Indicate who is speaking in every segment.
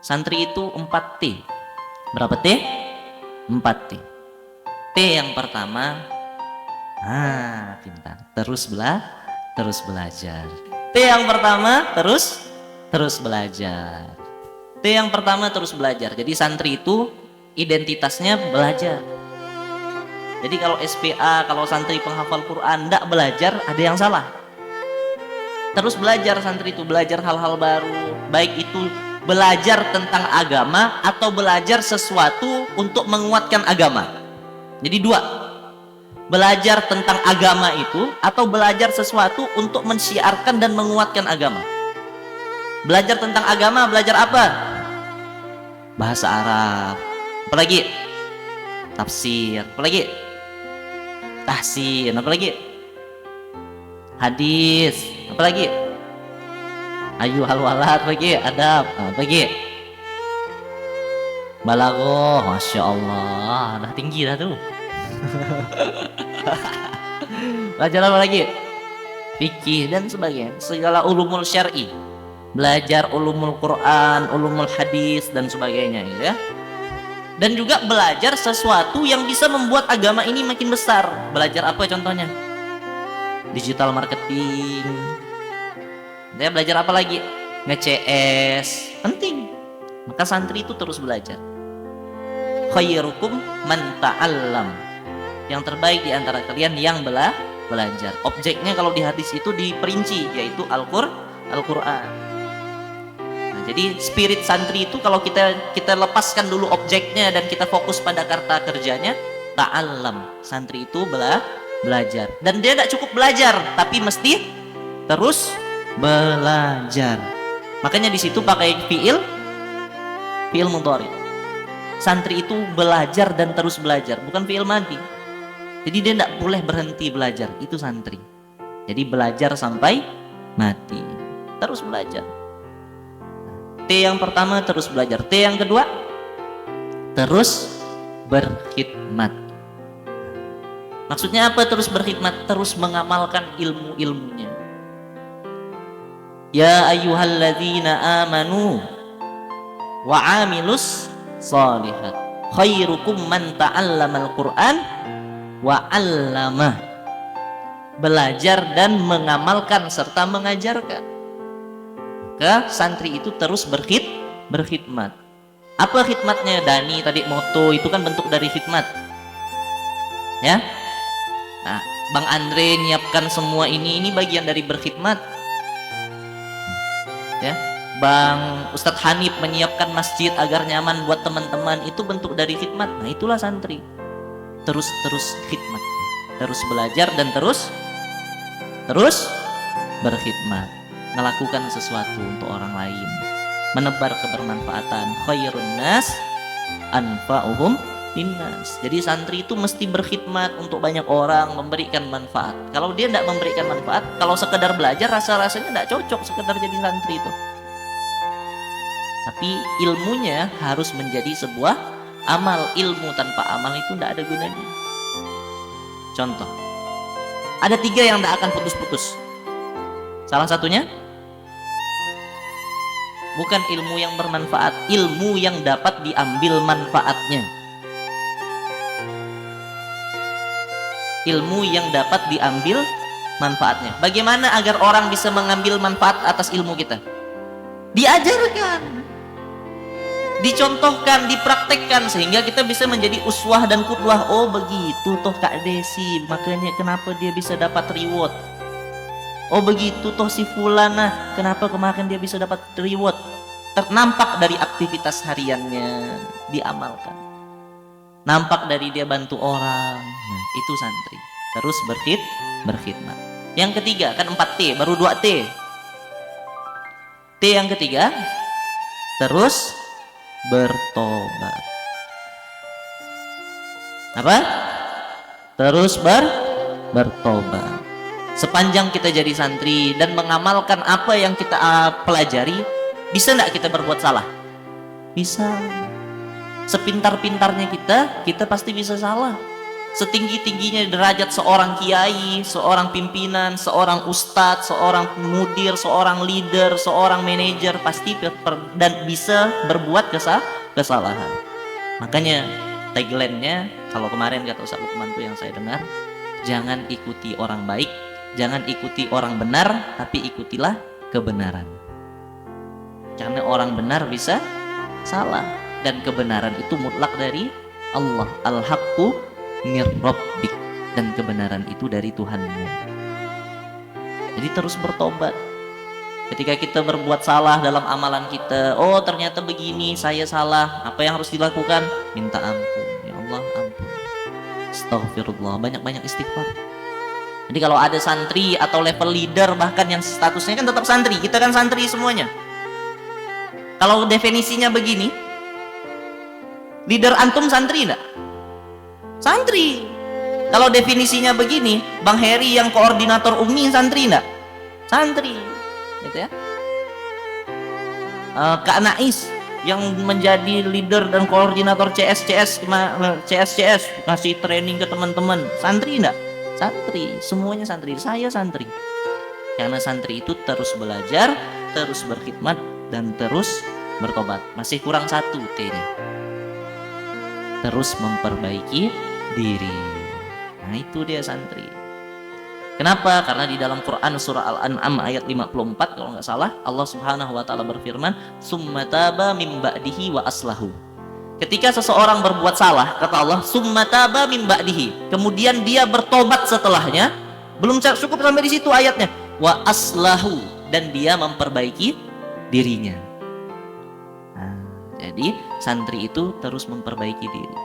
Speaker 1: Santri itu 4 T. Berapa T? 4 T. T yang pertama, pintar. Terus belajar. T yang pertama, terus belajar. T yang pertama, terus belajar. Jadi santri itu identitasnya belajar. Jadi kalau SPA, kalau santri penghafal Quran ndak belajar, ada yang salah. Terus belajar, santri itu belajar hal-hal baru, baik itu belajar tentang agama atau belajar sesuatu untuk menguatkan agama. Jadi dua, belajar tentang agama itu atau belajar sesuatu untuk mensiarkan dan menguatkan agama. Belajar tentang agama, belajar apa? Bahasa Arab, apalagi tafsir, apalagi tahsin, apalagi hadis, apalagi ayu halwalat, apalagi adab, apalagi balaghah. Masya Allah, udah tinggi dah tuh. Belajar apa lagi? Fikih dan sebagainya, segala ulumul syar'i, belajar ulumul Quran, ulumul hadis dan sebagainya, gitu ya. Dan juga belajar sesuatu yang bisa membuat agama ini makin besar. Belajar apa contohnya? Digital marketing. Dia belajar apa lagi? Nge-CS, penting. Maka santri itu terus belajar. Khairukum man ta'allam. Yang terbaik di antara kalian yang belajar. Objeknya kalau di hadis itu diperinci, yaitu Al-Quran. Jadi spirit santri itu kalau kita lepaskan dulu objeknya dan kita fokus pada kata kerjanya, ta'allam. Santri itu belajar. Dan dia tidak cukup belajar, tapi mesti terus belajar. Makanya di situ pakai fiil mudhari. Santri itu belajar dan terus belajar, bukan fiil madhi. Jadi dia tidak boleh berhenti belajar, itu santri. Jadi belajar sampai mati, terus belajar. T yang pertama, terus belajar. T yang kedua, terus berkhidmat. Maksudnya apa terus berkhidmat? Terus mengamalkan ilmu-ilmunya. Ya ayyuhalladzina amanu wa amilus shalihat. Khairukum man ta'allamal Qur'an wa 'allamah. Belajar dan mengamalkan serta mengajarkan. Maka santri itu terus berkhidmat. Apa khidmatnya? Dani tadi moto itu kan bentuk dari khidmat, ya. Nah, Bang Andre nyiapkan semua ini bagian dari berkhidmat, ya. Bang Ustadz Hanif menyiapkan masjid agar nyaman buat teman-teman, itu bentuk dari khidmat. Nah, itulah santri. Terus khidmat, terus belajar dan terus berkhidmat. Melakukan sesuatu untuk orang lain, menebar kebermanfaatan. Khairun nas anfa'uhum linnas. Jadi santri itu mesti berkhidmat untuk banyak orang, memberikan manfaat. Kalau dia tidak memberikan manfaat, kalau sekedar belajar, rasanya tidak cocok sekedar jadi santri itu. Tapi ilmunya harus menjadi sebuah amal. Ilmu tanpa amal itu tidak ada gunanya. Contoh, ada 3 yang tidak akan putus-putus. Salah satunya bukan ilmu yang bermanfaat, ilmu yang dapat diambil manfaatnya. Ilmu yang dapat diambil manfaatnya. Bagaimana agar orang bisa mengambil manfaat atas ilmu kita? Diajarkan, dicontohkan, dipraktekkan, sehingga kita bisa menjadi uswah dan qudwah. Oh begitu toh Kak Desi, makanya kenapa dia bisa dapat reward. Oh begitu toh si Fulana, kenapa kemarin dia bisa dapat reward. Ternampak dari aktivitas hariannya, diamalkan. Nampak dari dia bantu orang. Nah, itu santri. Terus berkhidmat. Yang ketiga, kan 4 T, baru 2 T. T yang ketiga, terus bertobat. Apa? Terus bertobat. Sepanjang kita jadi santri dan mengamalkan apa yang kita pelajari, bisa enggak kita berbuat salah? Bisa. Sepintar-pintarnya kita pasti bisa salah. setinggi-tingginya derajat seorang kiai, seorang pimpinan, seorang ustadz, seorang mudir, seorang leader, seorang manajer, pasti dan bisa berbuat kesalahan. Makanya tagline-nya, kalau kemarin kata Ustaz Lukman tuh yang saya dengar, jangan ikuti orang baik, jangan ikuti orang benar, tapi ikutilah kebenaran. Karena orang benar bisa salah, dan kebenaran itu mutlak dari Allah. Al-haqqu mir rabbik, dan kebenaran itu dari Tuhanmu. Jadi terus bertobat. Ketika kita berbuat salah dalam amalan kita, oh ternyata begini, saya salah, apa yang harus dilakukan? Minta ampun. Ya Allah, ampun. Astaghfirullah, banyak-banyak istighfar. Jadi kalau ada santri atau level leader bahkan yang statusnya kan tetap santri, kita kan santri semuanya. Kalau definisinya begini, leader antum santri enggak? Santri. Kalau definisinya begini, Bang Heri yang koordinator UMI santri enggak? Santri. Gitu ya. Kak Nais yang menjadi leader dan koordinator CSCS ngasih training ke teman-teman, santri enggak? Santri. Semuanya santri. Saya santri. Karena santri itu terus belajar, terus berkhidmat, dan terus bertobat. Masih kurang satu T-nya. Terus memperbaiki diri. Nah itu dia santri. Kenapa? Karena di dalam Quran surah Al-An'am ayat 54 kalau nggak salah, Allah Subhanahu wa taala berfirman, "Summa taba mim ba'dihi wa aslahu." Ketika seseorang berbuat salah, kata Allah, "Summa taba mim ba'dihi." Kemudian dia bertobat setelahnya. Belum cukup sampai di situ ayatnya. Wa aslahu, dan dia memperbaiki dirinya. Nah, jadi santri itu terus memperbaiki diri.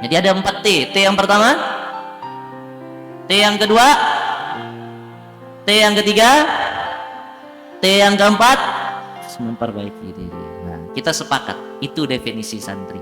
Speaker 1: Jadi ada 4 T. T yang pertama, T yang kedua, T yang ketiga, T yang keempat, memperbaiki diri. Nah, kita sepakat, itu definisi santri.